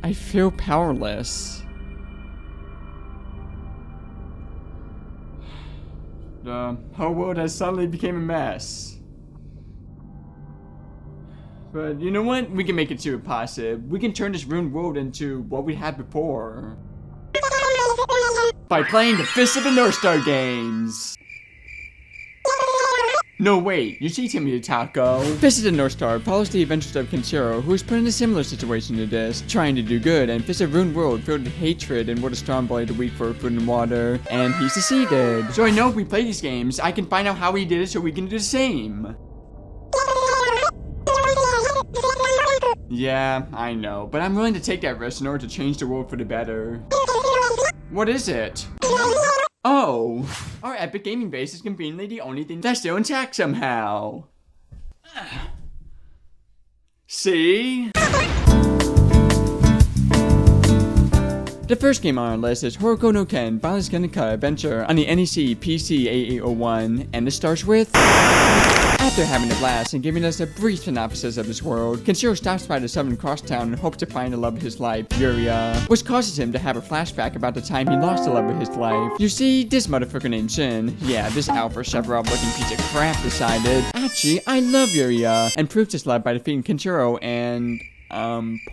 I feel powerless. The whole world has suddenly become a mess. But you know what? We can make it super positive. We can turn this ruined world into what we had before. By playing the Fist of the North Star games. No, wait, you see Timmy the Taco. Fist of the North Star follows the adventures of Kenshiro, who is put in a similar situation to this, trying to do good, and Fist of ruined world filled with hatred and what a strong boy the weak for food and water, and he succeeded. So I know if we play these games, I can find out how he did it so we can do the same. Yeah, I know, but I'm willing to take that risk in order to change the world for the better. What is it? Oh, our epic gaming base is conveniently the only thing that's still intact somehow. See? The first game on our list is Hokuto no Ken Brawls Adventure on the NEC PC 8801, and it starts with... After having a blast and giving us a brief synopsis of his world, Kenshiro stops by the southern crosstown and hopes to find the love of his life, Yuria, which causes him to have a flashback about the time he lost the love of his life. You see, this motherfucker named Shin, yeah, this alpha Sephiroth looking piece of crap decided, actually, I love Yuria, and proves his love by defeating Kenshiro and...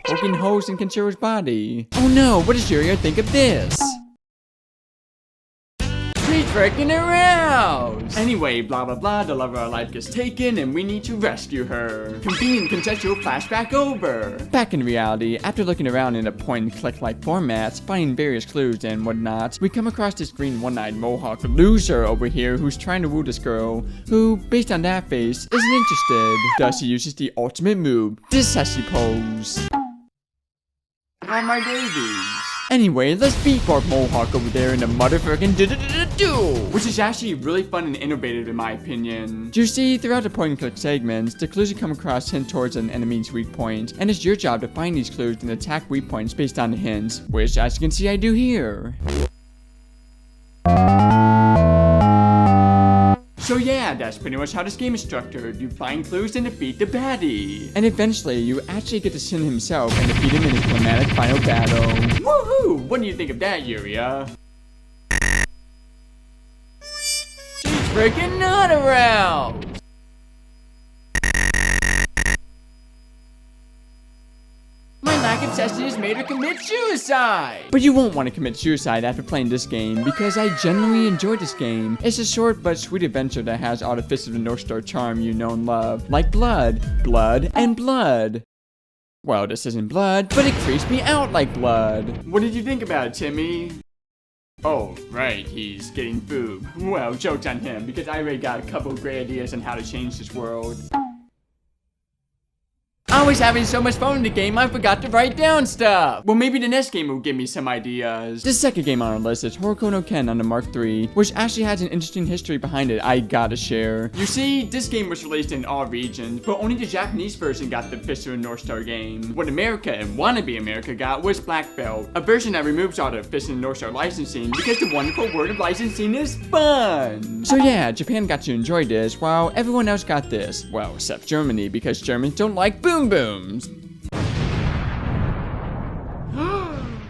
poking holes in Kenshiro's body. Oh no, what does Yuria think of this? She's freaking aroused! Anyway, blah blah blah, the love of our life gets taken and we need to rescue her. Convenient consensual flashback over. Back in reality, after looking around in a point-and-click-like formats, finding various clues and whatnot, we come across this green one-eyed mohawk loser over here who's trying to woo this girl, who, based on that face, isn't interested. Thus he uses the ultimate move, this sassy pose. Hi my babies. Anyway, let's beat Barb Mohawk over there in the motherfucking do-do-do-do-do, which is actually really fun and innovative in my opinion. You see, throughout the point-and-click segments, the clues you come across hint towards an enemy's weak point, and it's your job to find these clues and attack weak points based on the hints, which, as you can see, I do here. So yeah, that's pretty much how this game is structured. You find clues and defeat the baddie. And eventually, you actually get to Shin himself and defeat him in his climatic final battle. Woohoo! What do you think of that, Yuria? She's freaking not aroused! My lack of testing has made her commit suicide! But you won't want to commit suicide after playing this game, because I genuinely enjoyed this game. It's a short but sweet adventure that has all the Fist of the North Star charm you know and love. Like blood, blood, and blood. Well, this isn't blood, but it creeps me out like blood. What did you think about it, Timmy? Oh, right, he's getting food. Well, joke's on him, because I already got a couple of great ideas on how to change this world. I was having so much fun in the game, I forgot to write down stuff. Well, maybe the next game will give me some ideas. The second game on our list is Hokuto no Ken on the Mark III, which actually has an interesting history behind it I gotta share. You see, this game was released in all regions, but only the Japanese version got the Fist of the North Star game. What America and wannabe America got was Black Belt, a version that removes all the Fist of the North Star licensing because the wonderful word of licensing is fun. So yeah, Japan got to enjoy this, while everyone else got this. Well, except Germany, because Germans don't like boom booms.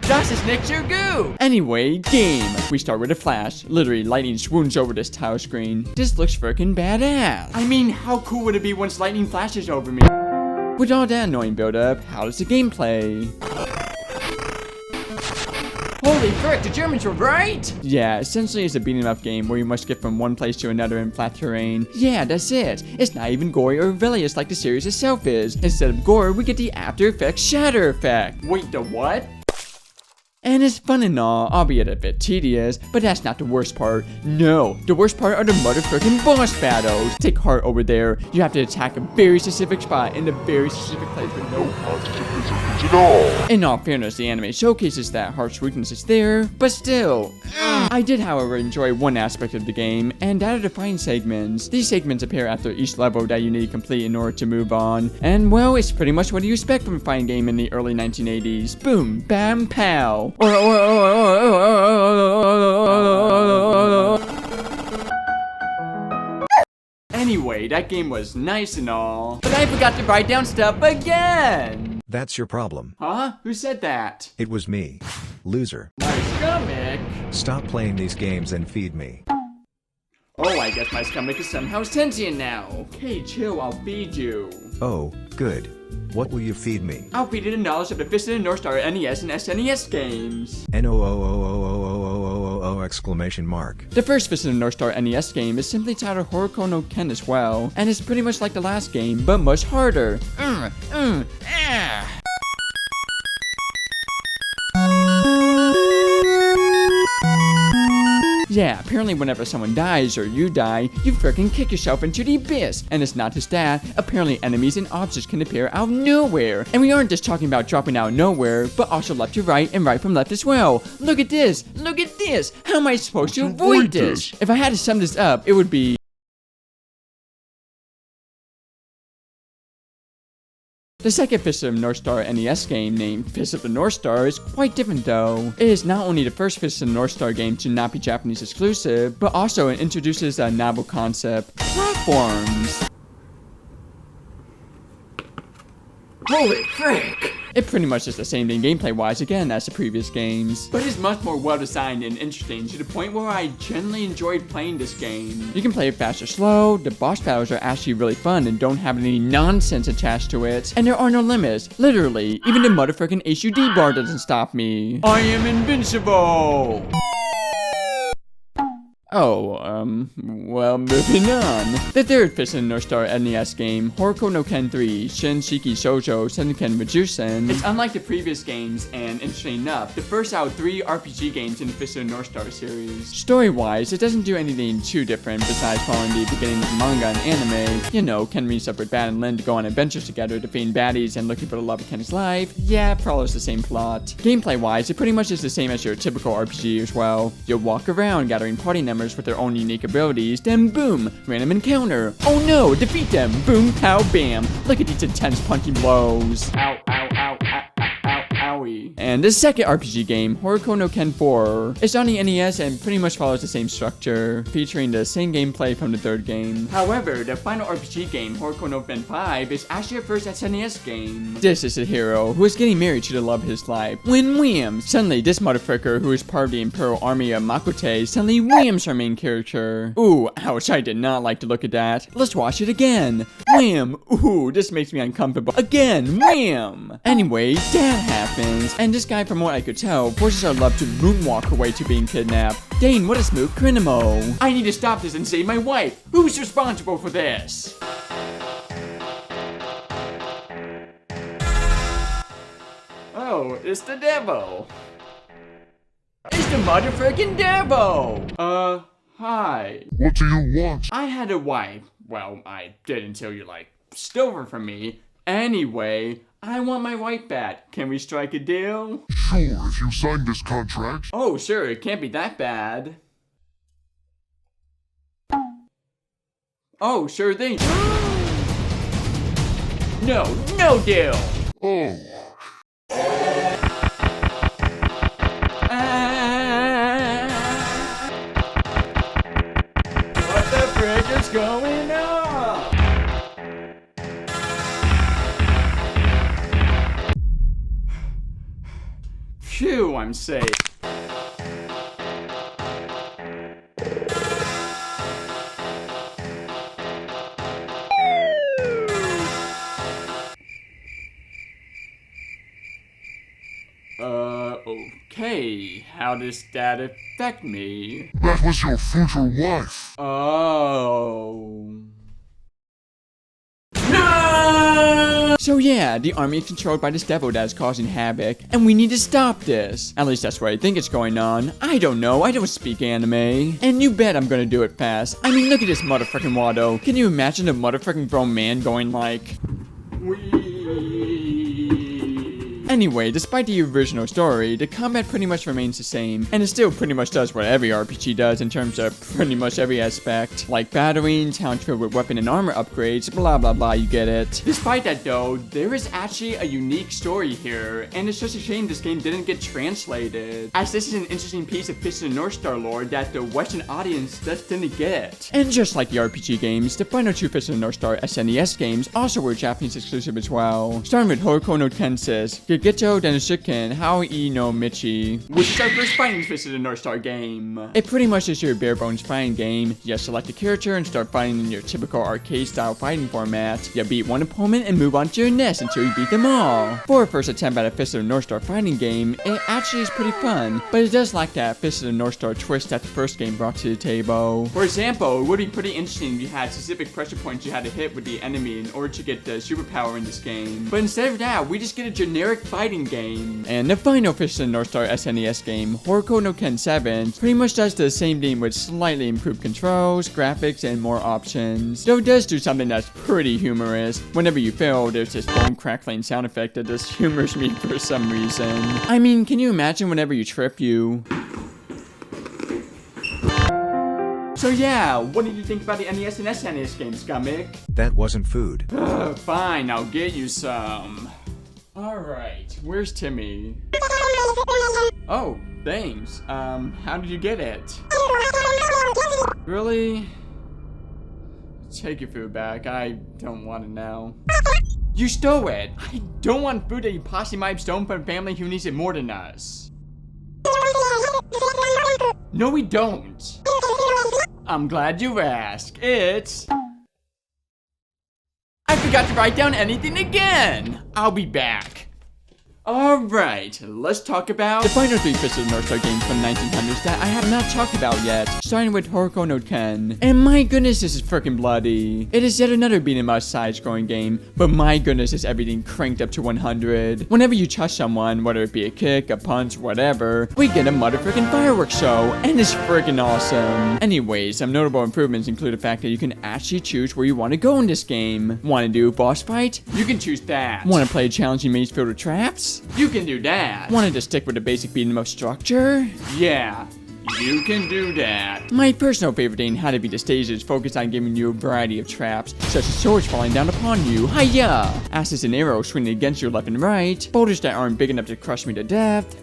Josh is next to goo! Anyway, game. We start with a flash. Literally, lightning swoons over this tile screen. This looks freaking badass. I mean, how cool would it be once lightning flashes over me? With all that annoying build-up, how does the game play? Holy frick, the Germans were right! Yeah, essentially it's a beat-em-up game where you must get from one place to another in flat terrain. Yeah, that's it. It's not even gory or villainous like the series itself is. Instead of gore, we get the After Effects Shatter Effect. Wait, the what? And it's fun and all, albeit a bit tedious, but that's not the worst part. No, the worst part are the motherfucking boss battles. Take heart over there. You have to attack a very specific spot in a very specific place with no positive at all. In all fairness, the anime showcases that Heart's weakness is there, but still. I did, however, enjoy one aspect of the game, and that are the fighting segments. These segments appear after each level that you need to complete in order to move on. And well, it's pretty much what you expect from a fighting game in the early 1980s. Boom, bam, pow. Anyway, that game was nice and all, but I forgot to write down stuff again. That's your problem. Huh? Who said that? It was me. Loser. My stomach? Stop playing these games and feed me. Oh, I guess my stomach is somehow sentient now. Hey, chill, I'll feed you. Oh, good. What will you feed me? I'll feed it in knowledge of the Fist of the North Star NES and SNES games. N-O-O-O-O-O-O-O-O exclamation mark. The first Fist of the North Star NES game is simply titled Hokuto no Ken as well, and it's pretty much like the last game, but much harder. Yeah, apparently whenever someone dies or you die, you frickin' kick yourself into the abyss. And it's not just that, apparently enemies and objects can appear out of nowhere. And we aren't just talking about dropping out of nowhere, but also left to right and right from left as well. Look at this! Look at this! How am I supposed to avoid this? If I had to sum this up, it would be... The second Fist of the North Star NES game, named Fist of the North Star, is quite different though. It is not only the first Fist of the North Star game to not be Japanese exclusive, but also it introduces a novel concept, platforms. Holy frick! It pretty much is the same thing gameplay-wise again as the previous games, but it's much more well-designed and interesting to the point where I generally enjoyed playing this game. You can play it fast or slow, the boss battles are actually really fun and don't have any nonsense attached to it, and there are no limits. Literally, even the motherfucking HUD bar doesn't stop me. I am invincible! Oh, well, moving on. The third Fist of the North Star NES game, Hokuto no Ken 3, Shin, Seiki, Sōzō, Seiken with Jissen. It's unlike the previous games, and interesting enough, the first out of 3 RPG games in the Fist of the North Star series. Story-wise, it doesn't do anything too different besides following the beginning of manga and anime. You know, Ken meets up with Bat and Lin to go on adventures together, defeating baddies and looking for the love of Ken's life. Yeah, follows the same plot. Gameplay-wise, it pretty much is the same as your typical RPG as well. You'll walk around gathering party members with their own unique abilities, then boom, random encounter. Oh no, defeat them, boom, pow, bam. Look at these intense punching blows. Ow, ow, ow, ow, ow, ow, owie. And the second RPG game, Hokuto no Ken 4, is on the NES and pretty much follows the same structure, featuring the same gameplay from the third game. However, the final RPG game, Hokuto no Ken 5, is actually a first SNES game. This is a hero who is getting married to the love of his life, when wham! Suddenly, this motherfucker who is part of the Imperial Army of Makote suddenly whams our main character. Ooh, ouch, I did not like to look at that. Let's watch it again. Wham! Ooh, this makes me uncomfortable. Again, wham! Anyway, that happens, and this guy, from what I could tell, forces our love to moonwalk her way to being kidnapped. Dang, what a smooth criminal. I need to stop this and save my wife. Who's responsible for this? Oh, it's the devil. It's the motherfucking devil! Hi. What do you want? I had a wife. Well, I did until you, stole her from me. Anyway, I want my wife back. Can we strike a deal? Sure, if you sign this contract. Oh, sure, it can't be that bad. Oh, sure thing. No deal! Oh. What the frick is going on? Phew, I'm safe. Okay, how does that affect me? That was your future wife. Oh. No! So yeah, the army is controlled by this devil that is causing havoc, and we need to stop this. At least that's what I think is going on. I don't know, I don't speak anime. And you bet I'm gonna do it fast. I mean, look at this motherfucking Wado. Can you imagine a motherfucking grown man going like... Wee? Anyway, despite the original story, the combat pretty much remains the same, and it still pretty much does what every RPG does in terms of pretty much every aspect, like battering, towns filled with weapon and armor upgrades, blah blah blah, you get it. Despite that though, there is actually a unique story here, and it's just a shame this game didn't get translated, as this is an interesting piece of Fist of the North Star lore that the Western audience just didn't get. And just like the RPG games, the final two Fist of the North Star SNES games also were Japanese exclusive as well, starting with Hokuto no Tenses, Gekitō Denshōken, Haoi no Michi, which is our first fighting Fist of the North Star game. It pretty much is your bare bones fighting game. You just select a character and start fighting in your typical arcade style fighting format. You beat one opponent and move on to your next until you beat them all. For a first attempt at a Fist of the North Star fighting game, it actually is pretty fun, but it does lack that Fist of the North Star twist that the first game brought to the table. For example, it would be pretty interesting if you had specific pressure points you had to hit with the enemy in order to get the superpower in this game. But instead of that, we just get a generic fighting game. And the final Fist of the North Star SNES game, Hokuto no Ken 7, pretty much does the same thing with slightly improved controls, graphics, and more options. Though it does do something that's pretty humorous. Whenever you fail, there's this bone crackling sound effect that just humors me for some reason. I mean, can you imagine whenever you trip, you... So yeah, what did you think about the NES and SNES games, Gummick? That wasn't food. Fine, I'll get you some. Alright, where's Timmy? Oh, thanks. How did you get it? Really? Take your food back, I don't want it now. You stole it! I don't want food that you possibly might have stolen from a family who needs it more than us. No, we don't. I'm glad you asked. It's... I forgot to write down anything again! I'll be back. Alright, let's talk about the final three Fist of the North Star games from the 1900s that I have not talked about yet, starting with Hokuto no Ken. And my goodness, this is freaking bloody. It is yet another beat 'em up side-scrolling game, but my goodness, is everything cranked up to 100. Whenever you touch someone, whether it be a kick, a punch, whatever, we get a motherfucking fireworks show, and it's freaking awesome. Anyways, some notable improvements include the fact that you can actually choose where you want to go in this game. Want to do a boss fight? You can choose that. Want to play a challenging maze filled with traps? You can do that. Wanted to stick with the basic beat 'em up structure? Yeah, you can do that. My personal favorite thing had to be the stages focused on giving you a variety of traps, such as swords falling down upon you, hiya! Axes and arrows swinging against you left and right, boulders that aren't big enough to crush me to death.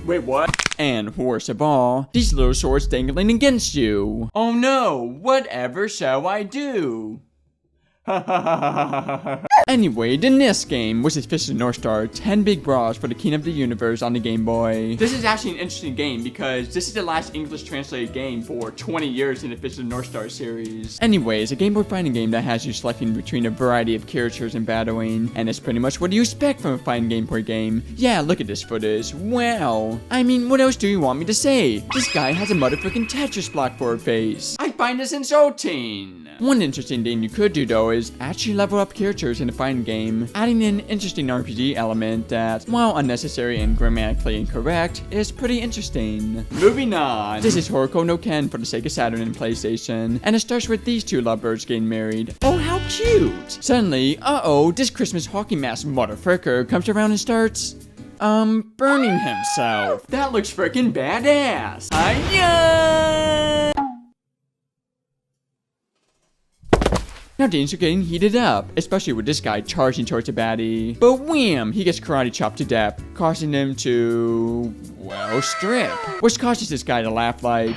Wait, what? And worst of all, these little swords dangling against you. Oh no, whatever shall I do? Anyway, the NES game was Fist of the North Star 10 Big Brawls for the King of the Universe on the Game Boy. This is actually an interesting game because this is the last English translated game for 20 years in the Fist of the North Star series. Anyways, a Game Boy fighting game that has you selecting between a variety of characters and battling, and it's pretty much what you expect from a fighting Game Boy game. Yeah, look at this footage. Wow. I mean, what else do you want me to say? This guy has a motherfucking Tetris block for a face. I find this insulting. One interesting thing you could do though is actually level up characters in a fighting game, adding an interesting RPG element that, while unnecessary and grammatically incorrect, is pretty interesting. Moving on. This is Hokuto no Ken for the Sega Saturn and PlayStation, and it starts with these two lovebirds getting married. Oh, how cute! Suddenly, this Christmas hockey mask motherfucker comes around and starts... burning himself. That looks freaking badass. Hiya! Now things are getting heated up, especially with this guy charging towards a baddie. But wham! He gets karate chopped to death, causing him to... well, strip. Which causes this guy to laugh like...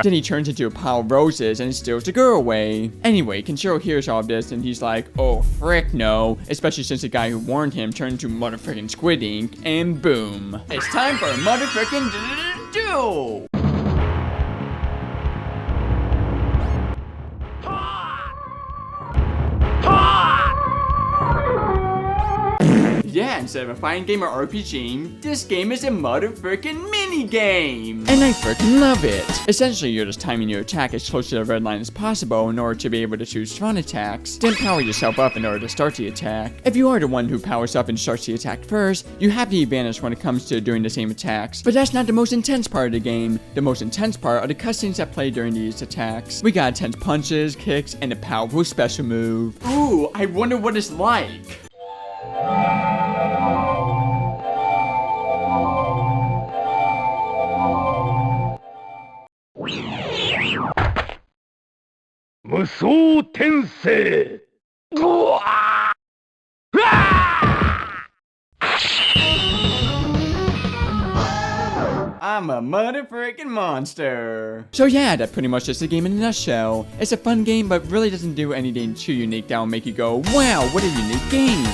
Then he turns into a pile of roses and steals the girl away. Anyway, Kenshiro hears all of this and he's like, oh frick no. Especially since the guy who warned him turned into motherfucking squid ink, and boom. It's time for a motherfucking duel! Yeah, instead of a fighting game or RPG, this game is a motherfucking mini game. And I freaking love it. Essentially, you're just timing your attack as close to the red line as possible in order to be able to choose strong attacks, then power yourself up in order to start the attack. If you are the one who powers up and starts the attack first, you have the advantage when it comes to doing the same attacks. But that's not the most intense part of the game. The most intense part are the cutscenes that play during these attacks. We got intense punches, kicks, and a powerful special move. Ooh, I wonder what it's like. Musou Tensei! I'm a motherfucking monster. So yeah, that pretty much is the game in a nutshell. It's a fun game, but really doesn't do anything too unique that will make you go, wow, what a unique game.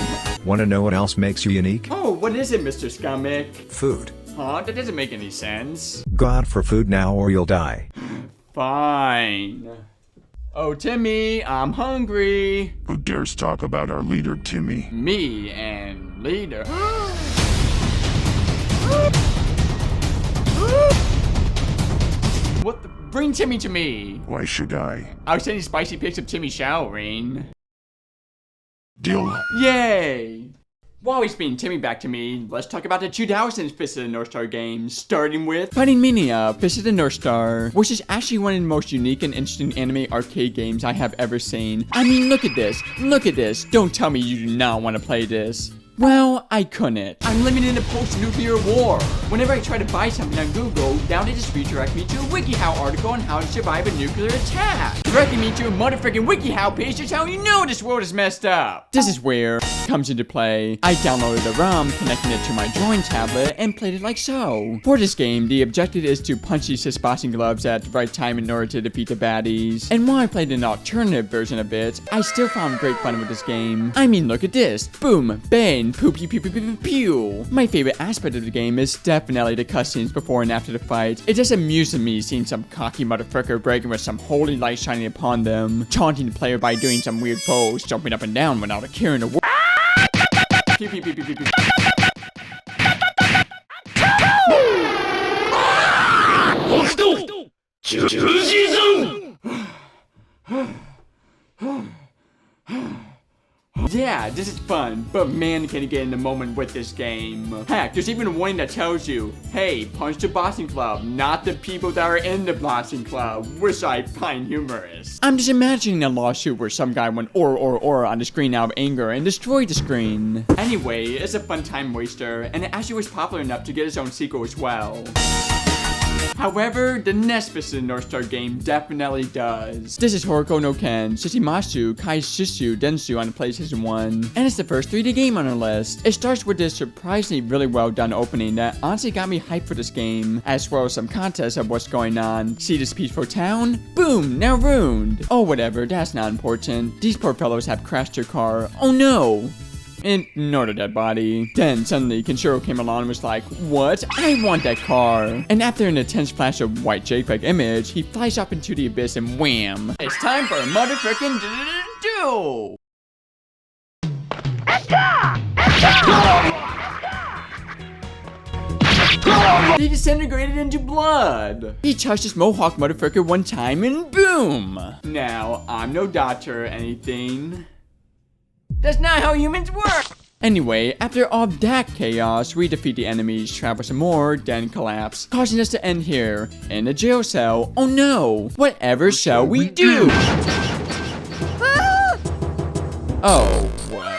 Want to know what else makes you unique? Oh, what is it, Mr. Stomach? Food. Huh? That doesn't make any sense. Go out for food now or you'll die. Fine. Oh, Timmy, I'm hungry. Who dares talk about our leader, Timmy? Me and leader. What the? Bring Timmy to me. Why should I? I was sending spicy pics of Timmy showering. Deal. Yay! While he's bringing Timmy back to me, let's talk about the 2000s Fist of the North Star games, starting with Fighting Mania, Fist of the North Star, which is actually one of the most unique and interesting anime arcade games I have ever seen. I mean, look at this, don't tell me you do not want to play this. Well, I couldn't. I'm living in a post-nuclear war. Whenever I try to buy something on Google, now they just redirect me to a WikiHow article on how to survive a nuclear attack. Directing me to a motherfucking WikiHow page to tell you know this world is messed up. This is where it comes into play. I downloaded the ROM, connecting it to my drawing tablet, and played it like so. For this game, the objective is to punch these boxing gloves at the right time in order to defeat the baddies. And while I played an alternative version of it, I still found great fun with this game. I mean, look at this. Boom, bang, pew pew pew pew pew pew. My favorite aspect of the game is definitely the cutscenes before and after the fight. It just amuses me seeing some cocky motherfucker bragging with some holy light shining upon them, taunting the player by doing some weird pose, jumping up and down without a care in the world. Pew pew pew pew pew pew. Yeah, this is fun, but man, can you get in the moment with this game. Heck, there's even a warning that tells you, hey, punch the boxing club, not the people that are in the boxing club, which I find humorous. I'm just imagining a lawsuit where some guy went or on the screen out of anger and destroyed the screen. Anyway, it's a fun time waster, and it actually was popular enough to get its own sequel as well. However, the next Fist of the North Star game definitely does. This is Hokuto no Ken, Shishimatsu, Kyūseishu Densetsu on the PlayStation 1, and it's the first 3D game on our list. It starts with this surprisingly really well done opening that honestly got me hyped for this game, as well as some contests of what's going on. See this peaceful town? Boom, now ruined. Oh whatever, that's not important. These poor fellows have crashed their car. Oh no! Ignore the dead body. Then suddenly Kenshiro came along and was like, what? I want that car. And after an intense flash of white JPEG image, he flies up into the abyss and wham. It's time for a motherfucking duel. He disintegrated into blood. He touched this mohawk motherfucker one time and boom. Now, I'm no doctor or anything. That's not how humans work! Anyway, after all that chaos, we defeat the enemies, travel some more, then collapse, causing us to end here, in a jail cell. Oh no! Whatever shall we do? Oh, well,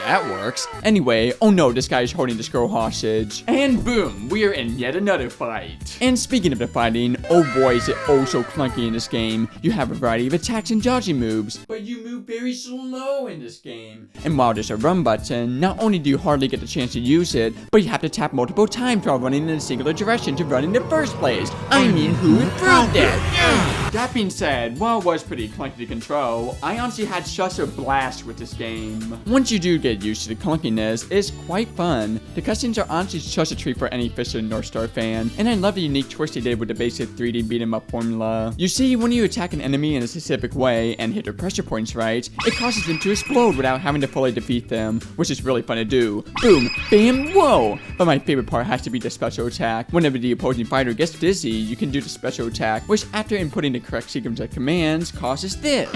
that works. Anyway, oh no, this guy is holding this girl hostage. And boom, we are in yet another fight. And speaking of the fighting, oh boy is it oh so clunky in this game. You have a variety of attacks and dodging moves, but you move very slow in this game. And while there's a run button, not only do you hardly get the chance to use it, but you have to tap multiple times while running in a singular direction to run in the first place. I mean, who improved that? That being said, while it was pretty clunky to control, I honestly had such a blast with this game. Once you do get used to the clunkiness, it's quite fun. The cutscenes are honestly such a treat for any official North Star fan, and I love the unique twist they did with the basic 3D beat 'em up formula. You see, when you attack an enemy in a specific way and hit their pressure points right, it causes them to explode without having to fully defeat them, which is really fun to do. Boom, bam, whoa! But my favorite part has to be the special attack. Whenever the opposing fighter gets dizzy, you can do the special attack, which after inputting the correct sequence of commands, causes this.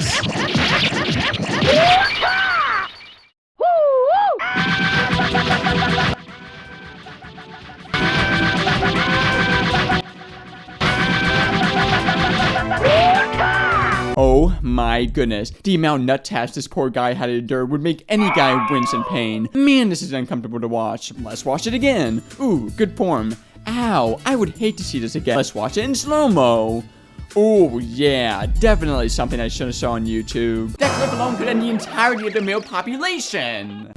Oh my goodness, the amount of nut taps this poor guy had to endure would make any guy wince in pain. Man, this is uncomfortable to watch. Let's watch it again. Ooh, good form. Ow, I would hate to see this again. Let's watch it in slow-mo. Oh yeah, definitely something I should have saw on YouTube. That clip alone could end the entirety of the male population.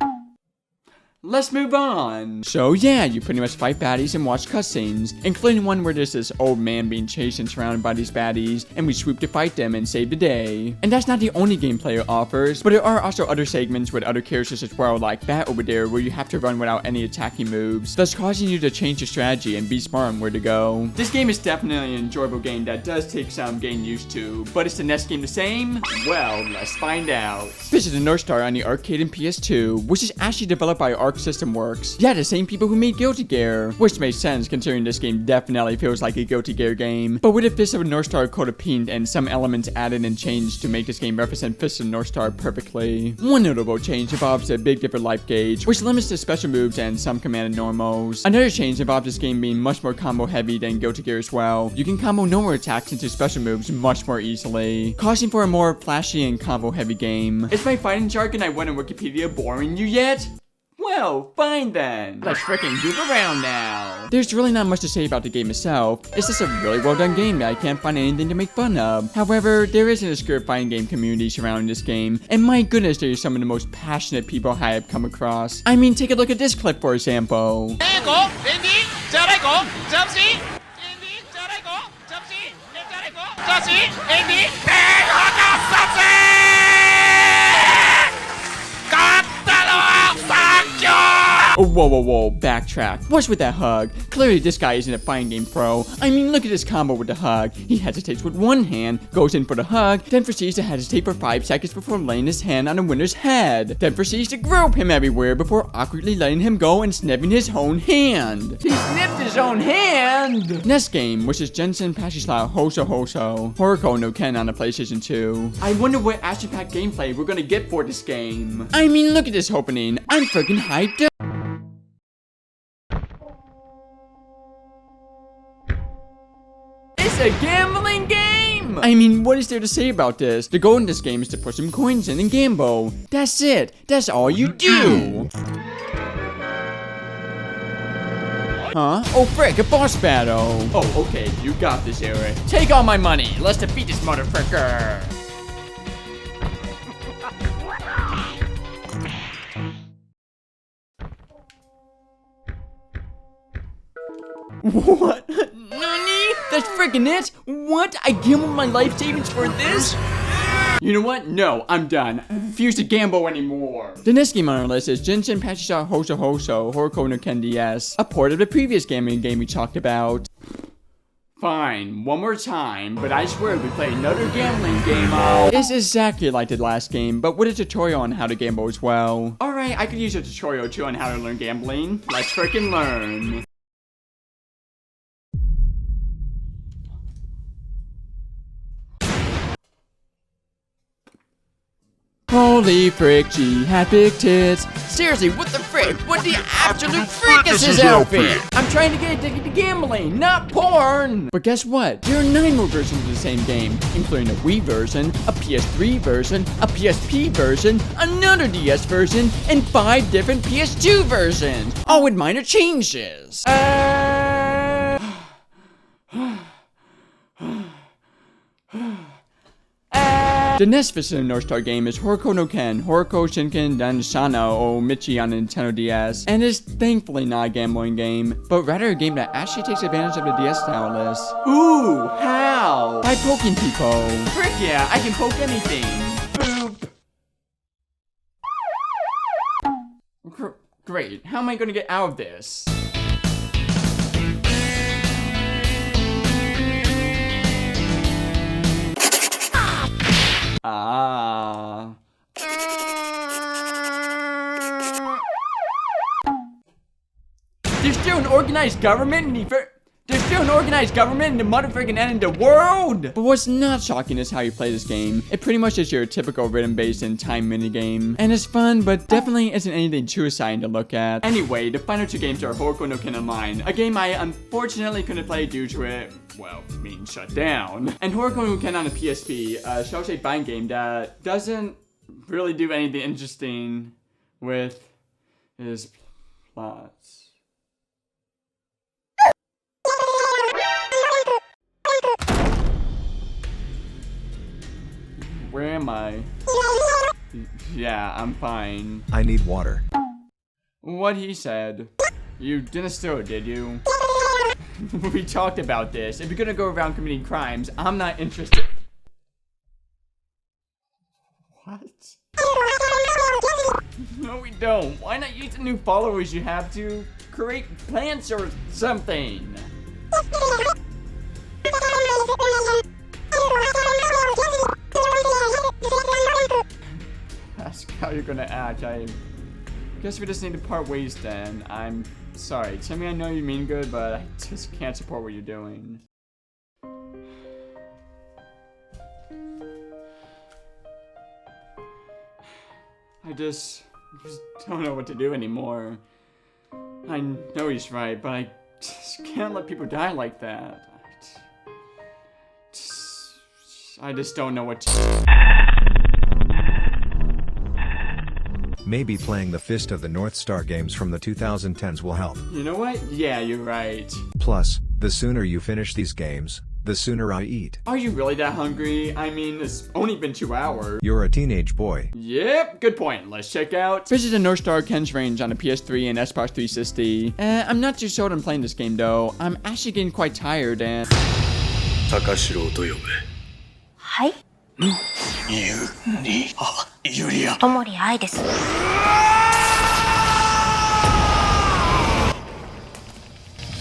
Let's move on. So yeah, you pretty much fight baddies and watch cutscenes, including one where there's this old man being chased and surrounded by these baddies, and we swoop to fight them and save the day. And that's not the only gameplay it offers, but there are also other segments with other characters as well, like that over there where you have to run without any attacking moves, thus causing you to change your strategy and be smart on where to go. This game is definitely an enjoyable game that does take some getting used to, but is the next game the same? Well, let's find out. This is a North Star on the arcade and PS2, which is actually developed by Arc System Works. Yeah, the same people who made Guilty Gear, which makes sense considering this game definitely feels like a Guilty Gear game, but with a Fist of a North Star coat of paint and some elements added and changed to make this game represent Fist of North Star perfectly. One notable change involves a big different life gauge, which limits the special moves and some commanded normals. Another change involves this game being much more combo heavy than Guilty Gear as well. You can combo normal attacks into special moves much more easily, causing for a more flashy and combo heavy game. Is my fighting jargon I went on Wikipedia boring you yet? Well, fine then. Let's freaking goof around now. There's really not much to say about the game itself. It's just a really well done game that I can't find anything to make fun of. However, there is an obscure fighting game community surrounding this game, and my goodness, they are some of the most passionate people I have come across. I mean, take a look at this clip for example. Oh, whoa, backtrack. What's with that hug? Clearly this guy isn't a fighting game pro. I mean, look at this combo with the hug. He hesitates with one hand, goes in for the hug, then proceeds to hesitate for 5 seconds before laying his hand on the winner's head. Then proceeds to grope him everywhere before awkwardly letting him go and snipping his own hand. He snipped his own hand! Next game, which is Jissen PachiSlot Hokuto no Ken on the PlayStation 2. I wonder what action-packed gameplay we're gonna get for this game. I mean, look at this opening. I'm freaking hyped up. It's a gambling game! I mean, what is there to say about this? The goal in this game is to put some coins in and gamble. That's it. That's all you do. Huh? Oh frick, a boss battle. Oh, okay, you got this, Eric. Take all my money. Let's defeat this motherfucker. What? Nani? That's freaking it? What? I gambled my life savings for this? You know what? No, I'm done. I refuse to gamble anymore. The next game on our list is Jissen PachiSlot Hokuto no Ken DS, a port of the previous gambling game we talked about. Fine, one more time, but I swear we play another gambling game. It's exactly like the last game, but with a tutorial on how to gamble as well. Alright, I could use a tutorial too on how to learn gambling. Let's freaking learn. Holy frick, she had big tits. Seriously, what the frick? What the absolute frick is his outfit? I'm trying to get addicted to gambling, not porn! But guess what? There are 9 more versions of the same game, including a Wii version, a PS3 version, a PSP version, another DS version, and 5 different PS2 versions, all with minor changes. The next Fist North Star game is Hokuto no Ken, Shinken Denshōsha Michi on the Nintendo DS, and is thankfully not a gambling game, but rather a game that actually takes advantage of the DS stylus. Ooh, how? Wow! By poking people. Frick yeah, I can poke anything. Boop. Great, how am I gonna get out of this? Ah. There's still an organized government in the motherfucking end of the world! But what's not shocking is how you play this game. It pretty much is your typical rhythm-based and time minigame. And it's fun, but definitely isn't anything too exciting to look at. Anyway, the final two games are Hokuto no Ken Online, a game I unfortunately couldn't play due to it, well, being shut down. And Hokuto no Ken on the PSP, a Shosei fighting game that doesn't really do anything interesting with his plots. Where am I? Yeah, I'm fine. I need water. What he said. You didn't steal it, did you? We talked about this. If you're gonna go around committing crimes, I'm not interested. What? No, we don't. Why not use the new followers you have to create plants or something? Ask how you're gonna act. I guess we just need to part ways then. I'm sorry. Timmy, I know you mean good, but I just can't support what you're doing. I just don't know what to do anymore. I know he's right, but I just can't let people die like that. I just don't know what to... Maybe playing the Fist of the North Star games from the 2010s will help. You know what? Yeah, you're right. Plus, the sooner you finish these games, the sooner I eat. Are you really that hungry? I mean, it's only been 2 hours. You're a teenage boy. Yep, good point. Let's check out Fist of the North Star Ken's Range on the PS3 and Xbox 360. I'm not too sold on playing this game though. I'm actually getting quite tired and... はい。小森愛です。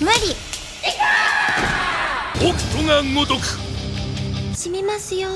無理。北斗が如く。しみますよ。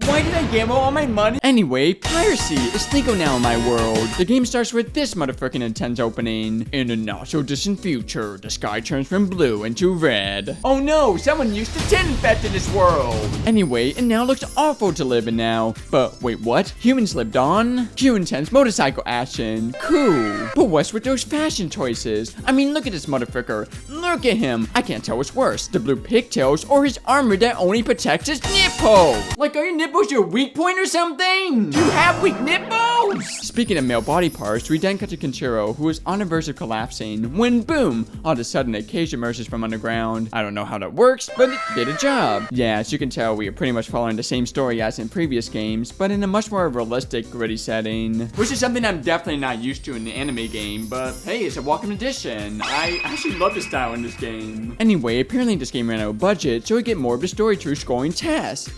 Why did I gamble all my money? Anyway, piracy is legal now in my world. The game starts with this motherfucking intense opening. In the not so distant future, the sky turns from blue into red. Oh no, someone used to tin-infect in this world. Anyway, it now looks awful to live in now. But wait, what? Humans lived on? Cue intense motorcycle action. Cool. But what's with those fashion choices? I mean, look at this motherfucker. Look at him. I can't tell what's worse, the blue pigtails or his armor that only protects his nipple. Like, are your nipples your weak point or something? Do you have weak nipples? Speaking of male body parts, we then cut to Kenshiro, who is on the verge of collapsing, when boom, all of a sudden a cage emerges from underground. I don't know how that works, but it did a job. Yeah, as you can tell, we are pretty much following the same story as in previous games, but in a much more realistic, gritty setting. Which is something I'm definitely not used to in the anime game, but hey, it's a welcome addition. I actually love the style in this game. Anyway, apparently this game ran out of budget, so we get more of the story through scoring tests.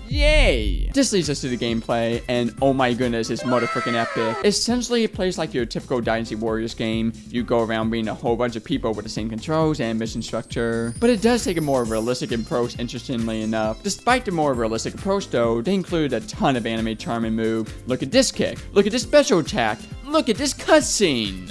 Yay! This leads us to the gameplay, and oh my goodness, it's motherfucking epic. Essentially, it plays like your typical Dynasty Warriors game. You go around beating a whole bunch of people with the same controls and mission structure. But it does take a more realistic approach, interestingly enough. Despite the more realistic approach though, they include a ton of anime charm and move. Look at this kick, look at this special attack, look at this cutscene!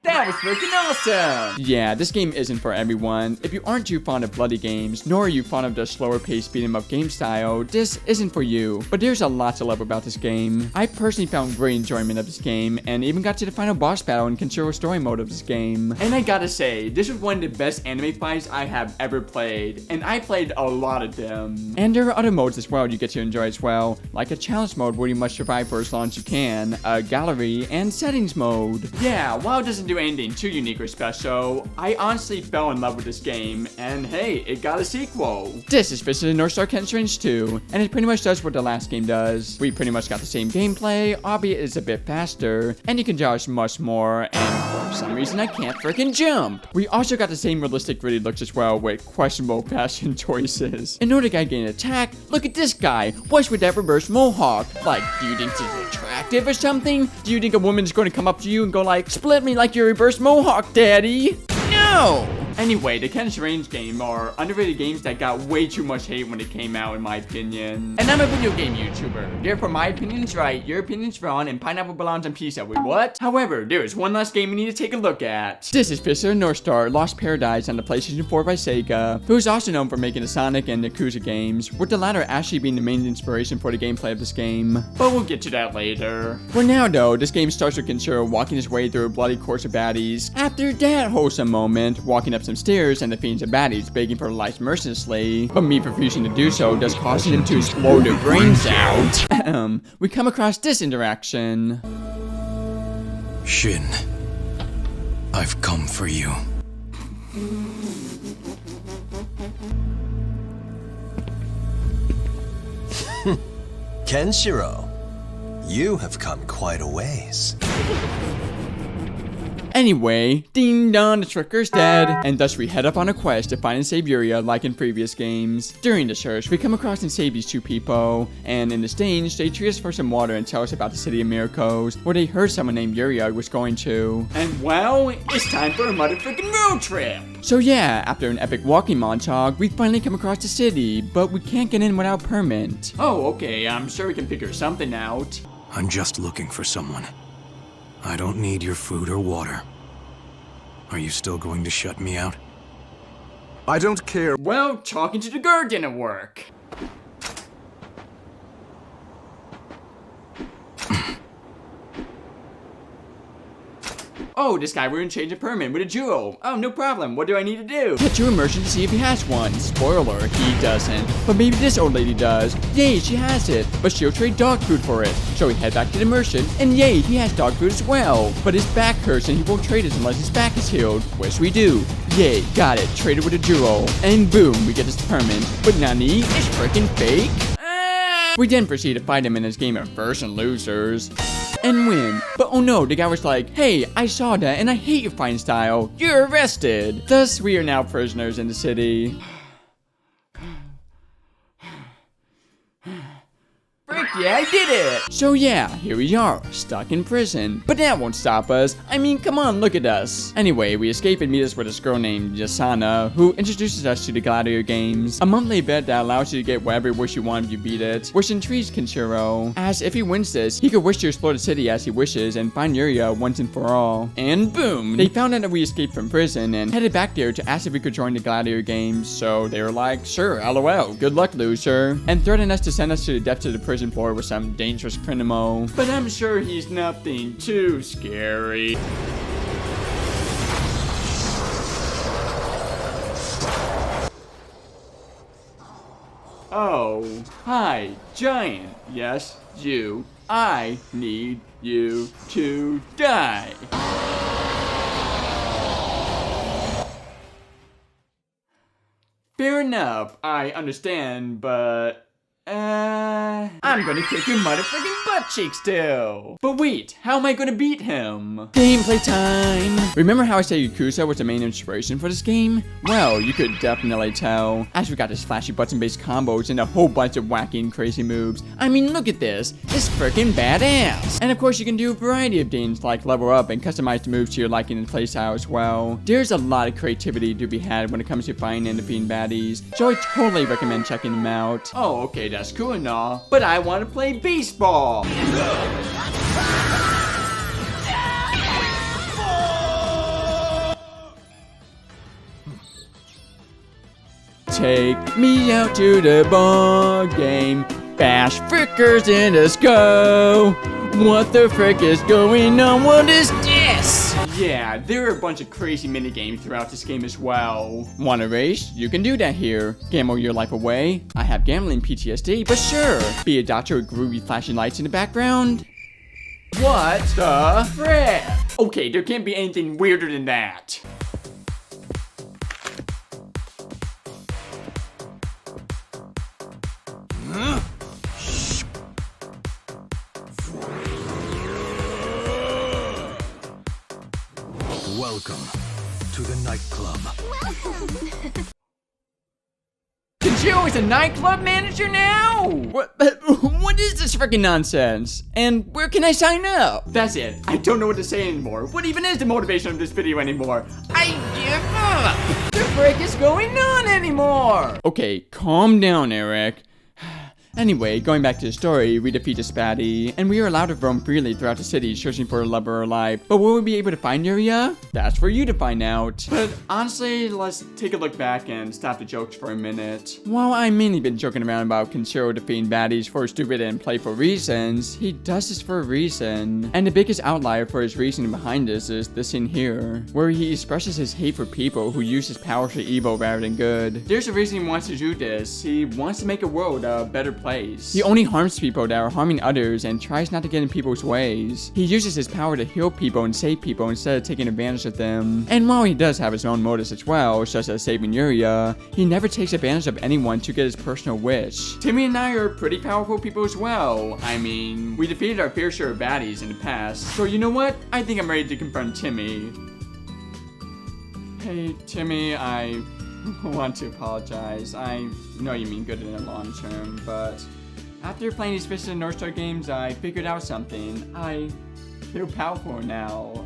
That was freaking awesome! Yeah, this game isn't for everyone. If you aren't too fond of bloody games, nor are you fond of the slower paced beat 'em up game style, this isn't for you. But there's a lot to love about this game. I personally found great enjoyment of this game, and even got to the final boss battle and Kenshiro story mode of this game. And I gotta say, this was one of the best anime fights I have ever played, and I played a lot of them. And there are other modes as well you get to enjoy as well, like a challenge mode where you must survive for as long as you can, a gallery, and settings mode. Yeah, while it doesn't do anything too unique or special, I honestly fell in love with this game, and hey, it got a sequel. This is Fist of the North Star Kenshin's 2, and it pretty much does what the last game does. We pretty much got the same gameplay, albeit it's a bit faster, and you can dodge much more, and for some reason I can't freaking jump. We also got the same realistic gritty looks as well with questionable fashion choices. In order to get an attack, look at this guy. What's with that reverse mohawk? Like, do you think this is attractive or something? Do you think a woman's going to come up to you and go like, split me like your reverse mohawk, daddy? No! Anyway, the Ken Strange game are underrated games that got way too much hate when it came out, in my opinion. And I'm a video game YouTuber. Therefore, my opinion's right, your opinion's wrong, and pineapple belongs on pizza. Wait, what? However, there is one last game we need to take a look at. This is Fist of the North Star Lost Paradise on the PlayStation 4 by Sega, who is also known for making the Sonic and Yakuza games, with the latter actually being the main inspiration for the gameplay of this game. But we'll get to that later. For now, though, this game starts with Kenshiro walking his way through a bloody course of baddies. After that wholesome moment, walking up some stairs and defeating some baddies, begging for life mercilessly, but me refusing to do so does cause him to explode their brains out. We come across this interaction. Shin, I've come for you. Kenshiro, you have come quite a ways. Anyway, ding dong, the tricker's dead, and thus we head up on a quest to find and save Yuria like in previous games. During the search, we come across and save these two people, and in the stage, they treat us for some water and tell us about the city of miracles, where they heard someone named Yuria was going to. And well, it's time for a motherfucking road trip! So yeah, after an epic walking montage, we finally come across the city, but we can't get in without permit. Oh, okay, I'm sure we can figure something out. I'm just looking for someone. I don't need your food or water. Are you still going to shut me out? I don't care. Well, talking to the guard didn't work. Oh, this guy wouldn't change a permit with a jewel. Oh, no problem. What do I need to do? Get to immersion to see if he has one. Spoiler, he doesn't. But maybe this old lady does. Yay, she has it. But she'll trade dog food for it. So we head back to the immersion, and yay, he has dog food as well. But his back hurts and he won't trade us unless his back is healed. Which we do. Yay, got it. Traded with a jewel. And boom, we get this permit. But nani, it's freaking fake. We then proceed to fight him in his game of first and losers. And win. But oh no, the guy was like, hey, I saw that and I hate your fighting style. You're arrested. Thus, we are now prisoners in the city. Frick yeah, I did it! So yeah, here we are, stuck in prison. But that won't stop us. I mean, come on, look at us. Anyway, we escape and meet us with this girl named Yasana, who introduces us to the Gladiator games, a monthly bet that allows you to get whatever wish you want if you beat it, which intrigues Kenshiro, as if he wins this, he could wish to explore the city as he wishes and find Yuria once and for all. And boom! They found out that we escaped from prison and headed back there to ask if we could join the Gladiator games, so they were like, sure, LOL, good luck, loser, and threatened us to send us to the depths of the prison floor with some dangerous criminal. But I'm sure he's nothing too scary. Oh, hi, Giant. Yes, you. I need you to die. Fair enough, I understand, but... I'm gonna kick your motherfucking butt cheeks still. But wait, how am I gonna beat him? Gameplay time! Remember how I said Yakuza was the main inspiration for this game? Well, you could definitely tell, as we got this flashy button-based combos and a whole bunch of wacky and crazy moves. I mean, look at this. It's freaking badass! And of course, you can do a variety of things like level up and customize the moves to your liking and playstyle as well. There's a lot of creativity to be had when it comes to fighting and defeating baddies, so I totally recommend checking them out. Oh, okay, that's cool and all, but I want to play baseball. take me out to the ball game. Bash frickers in a skull. What the frick is going on? What is this? Yeah, there are a bunch of crazy minigames throughout this game as well. Want to race? You can do that here. Gamble your life away? I have gambling PTSD, but sure. Be a doctor with groovy flashing lights in the background? What the frick? Okay, there can't be anything weirder than that. Welcome to the nightclub. Joe is a nightclub manager now? What is this freaking nonsense? And where can I sign up? That's it. I don't know what to say anymore. What even is the motivation of this video anymore? I give up. The frick is going on anymore? Okay, calm down, Eric. Anyway, going back to the story, we defeat a Spatty, and we are allowed to roam freely throughout the city searching for a love of our life. But will we be able to find Yuria? That's for you to find out. But honestly, let's take a look back and stop the jokes for a minute. While I've mainly been joking around about Kenshiro defeating baddies for stupid and playful reasons, he does this for a reason. And the biggest outlier for his reasoning behind this is this scene here, where he expresses his hate for people who use his power for evil rather than good. There's a reason he wants to do this. He wants to make a world a better place. He only harms people that are harming others and tries not to get in people's ways. He uses his power to heal people and save people instead of taking advantage of them. And while he does have his own motives as well, such as saving Yuria, he never takes advantage of anyone to get his personal wish. Timmy and I are pretty powerful people as well. I mean, we defeated our fair share of baddies in the past. So you know what? I think I'm ready to confront Timmy. Hey, Timmy, I want to apologize. I know you mean good in the long term, but after playing these Fist of the North Star games, I figured out something. I feel powerful now.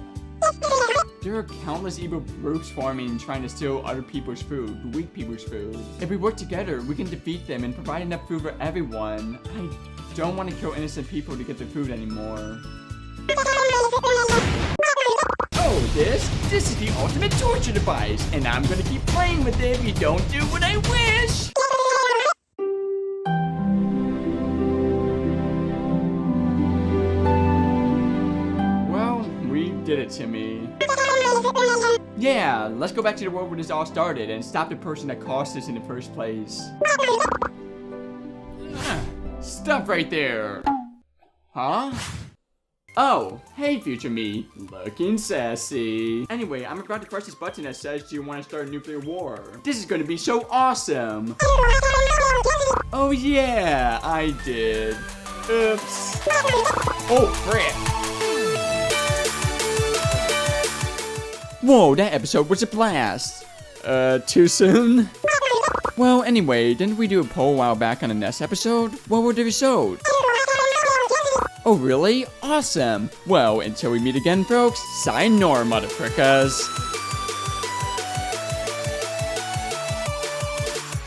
There are countless evil groups forming trying to steal other people's food, weak people's food. If we work together, we can defeat them and provide enough food for everyone. I don't want to kill innocent people to get the food anymore. Oh, this is the ultimate torture device, and I'm gonna keep playing with it if you don't do what I wish! Well, we did it, Timmy. Yeah, let's go back to the world where this all started and stop the person that caused this in the first place. Stop right there! Huh? Oh, hey future me, looking sassy. Anyway, I'm about to press this button that says, do you want to start a nuclear war? This is gonna be so awesome. Oh yeah, I did. Oops. Oh, frick. Whoa, that episode was a blast. Too soon? Well, anyway, didn't we do a poll a while back on the next episode? What were the results? Oh really? Awesome! Well, until we meet again folks, sayonara motherfrickers!